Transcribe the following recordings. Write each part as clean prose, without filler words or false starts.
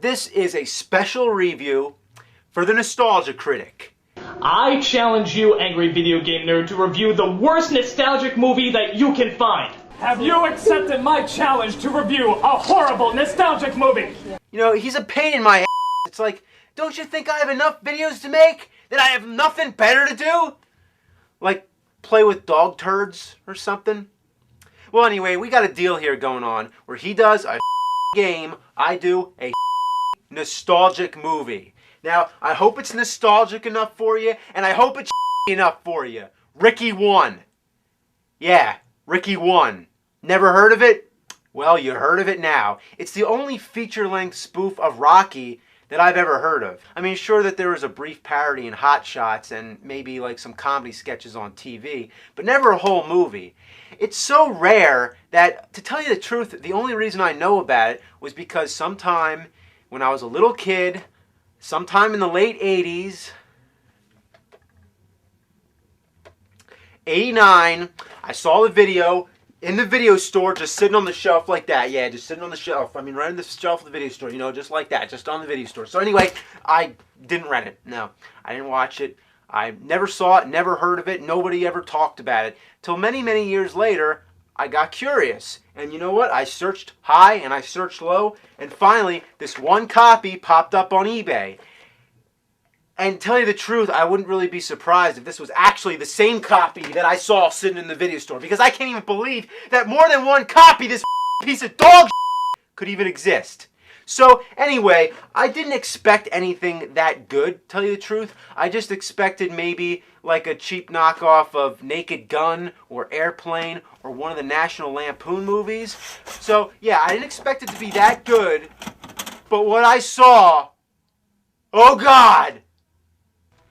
This is a special review for the Nostalgia Critic. I challenge you, angry video game nerd, to review the worst nostalgic movie that you can find. Have you accepted my challenge to review a horrible nostalgic movie? You know, he's a pain in my ass. It's like, don't you think I have enough videos to make? That I have nothing better to do? Like, play with dog turds or something? Well, anyway, we got a deal here going on where he does a game, I do a nostalgic movie. Now, I hope it's nostalgic enough for you, and I hope it's enough for you. Ricky 1. Yeah, Ricky 1. Never heard of it? Well, you heard of it now. It's the only feature-length spoof of Rocky that I've ever heard of. I mean, sure that there was a brief parody in Hot Shots and maybe like some comedy sketches on TV, but never a whole movie. It's so rare that, to tell you the truth, the only reason I know about it was because sometime when I was a little kid, sometime in the late 80s, 89, I saw the video in the video store, just sitting on the shelf like that. Yeah, just sitting on the shelf. I mean, right on the shelf of the video store, you know, just like that, just on the video store. So anyway, I didn't rent it. No, I didn't watch it. I never saw it, never heard of it. Nobody ever talked about it. Till many, many years later, I got curious. And you know what? I searched high and I searched low. And finally, this one copy popped up on eBay. And tell you the truth, I wouldn't really be surprised if this was actually the same copy that I saw sitting in the video store. Because I can't even believe that more than one copy, this piece of dog could even exist. So anyway, I didn't expect anything that good, tell you the truth. I just expected maybe like a cheap knockoff of Naked Gun or Airplane or one of the National Lampoon movies. So yeah, I didn't expect it to be that good. But what I saw, oh God!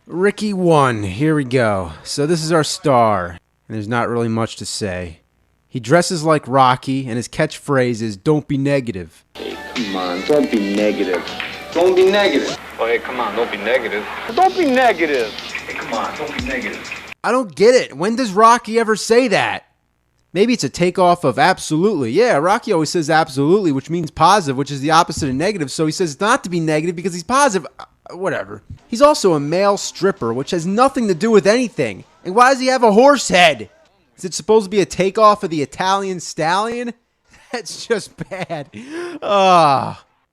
Ricky 1, here we go. So this is our star, and there's not really much to say. He dresses like Rocky, and his catchphrase is, "Don't be negative." Hey, come on, don't be negative. Don't be negative. Oh, hey, come on, don't be negative. Don't be negative. Hey, come on, don't be negative. I don't get it. When does Rocky ever say that? Maybe it's a takeoff of absolutely. Yeah, Rocky always says absolutely, which means positive, which is the opposite of negative. So he says not to be negative because he's positive. Whatever. He's also a male stripper, which has nothing to do with anything. And why does he have a horse head? Is it supposed to be a takeoff of the Italian stallion? That's just bad.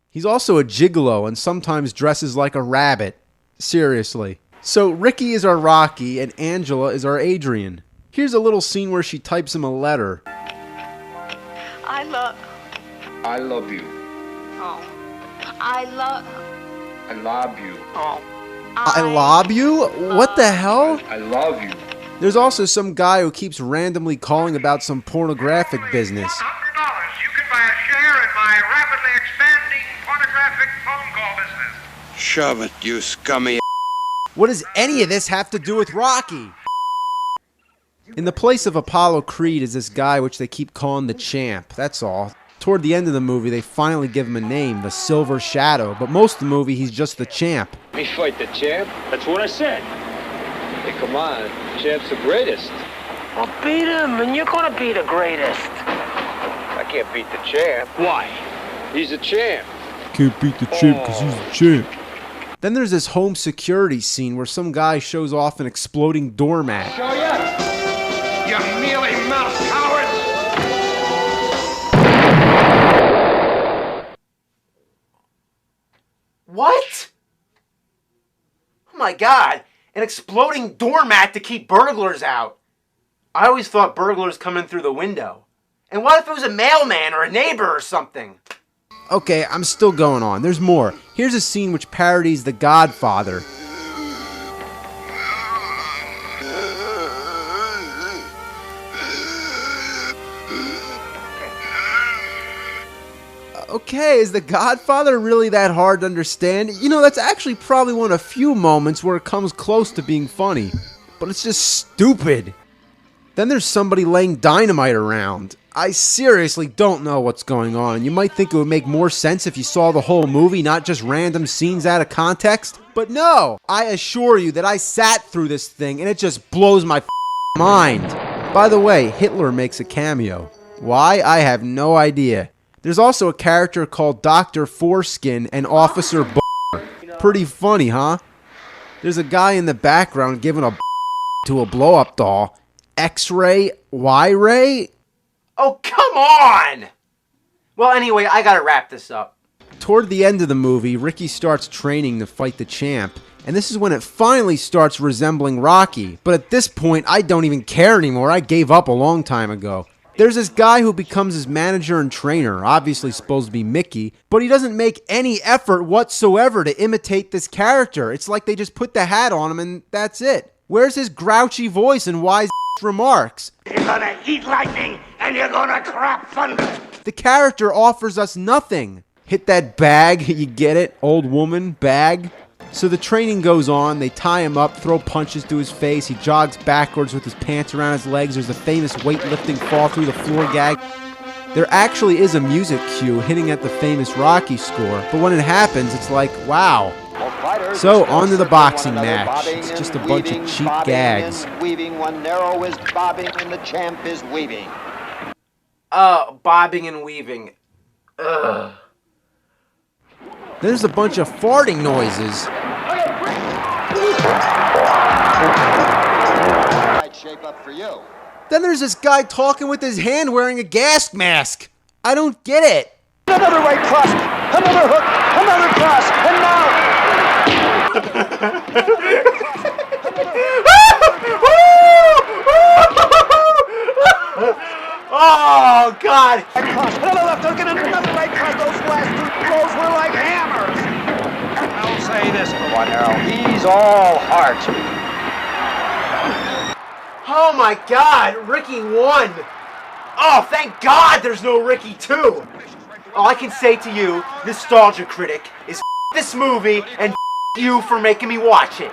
He's also a gigolo and sometimes dresses like a rabbit. Seriously. So Ricky is our Rocky and Angela is our Adrian. Here's a little scene where she types him a letter. I love you. Oh. I love you. Oh. I lob you? What the hell? I love you. There's also some guy who keeps randomly calling about some pornographic business. $100. You can buy a share in my rapidly expanding pornographic phone call business. Shove it, you scummy. What does any of this have to do with Rocky? In the place of Apollo Creed is this guy which they keep calling the Champ, that's all. Toward the end of the movie, they finally give him a name, the Silver Shadow, but most of the movie, he's just the Champ. Me fight the champ? That's what I said. Hey, come on. The champ's the greatest. Well, beat him, and you're gonna be the greatest. I can't beat the champ. Why? He's a champ. Can't beat the champ because he's the champ. Then there's this home security scene where some guy shows off an exploding doormat. Show ya! You mealy-mouthed cowards! What? Oh my God, an exploding doormat to keep burglars out. I always thought burglars come in through the window. And what if it was a mailman or a neighbor or something? Okay, I'm still going on. There's more. Here's a scene which parodies The Godfather. Okay, is The Godfather really that hard to understand? You know, that's actually probably one of the few moments where it comes close to being funny. But it's just stupid. Then there's somebody laying dynamite around. I seriously don't know what's going on, and you might think it would make more sense if you saw the whole movie, not just random scenes out of context. But no! I assure you that I sat through this thing, and it just blows my mind. By the way, Hitler makes a cameo. Why? I have no idea. There's also a character called Dr. Foreskin and Officer B. Pretty funny, huh? There's a guy in the background giving a to a blow-up doll. X-ray? Y-ray? Oh, come on! Well, anyway, I gotta wrap this up. Toward the end of the movie, Ricky starts training to fight the champ, and this is when it finally starts resembling Rocky. But at this point, I don't even care anymore. I gave up a long time ago. There's this guy who becomes his manager and trainer, obviously supposed to be Mickey, but he doesn't make any effort whatsoever to imitate this character. It's like they just put the hat on him and that's it. Where's his grouchy voice and wise remarks? You're gonna eat lightning and you're gonna crap thunder. The character offers us nothing. Hit that bag, you get it? Old woman, bag. So the training goes on, they tie him up, throw punches to his face, he jogs backwards with his pants around his legs, there's a famous weightlifting fall through the floor gag. There actually is a music cue hitting at the famous Rocky score, but when it happens, it's like, wow. So, on to the boxing match. It's just a bunch of cheap gags. Weaving, one narrow is bobbing and the champ is weaving. Bobbing and weaving. Ugh. There's a bunch of farting noises. Right shape up for you. Then there's this guy talking with his hand wearing a gas mask. I don't get it. Another right cross, another hook, another cross, and now. Oh, God! Right cross, another left hook, and another right cross. Those last two blows were like hammers. I'll say this for one arrow. He's all heart. Oh my God, Ricky won! Oh, thank God there's no Ricky 2! All I can say to you, nostalgia critic, is this movie and you for making me watch it.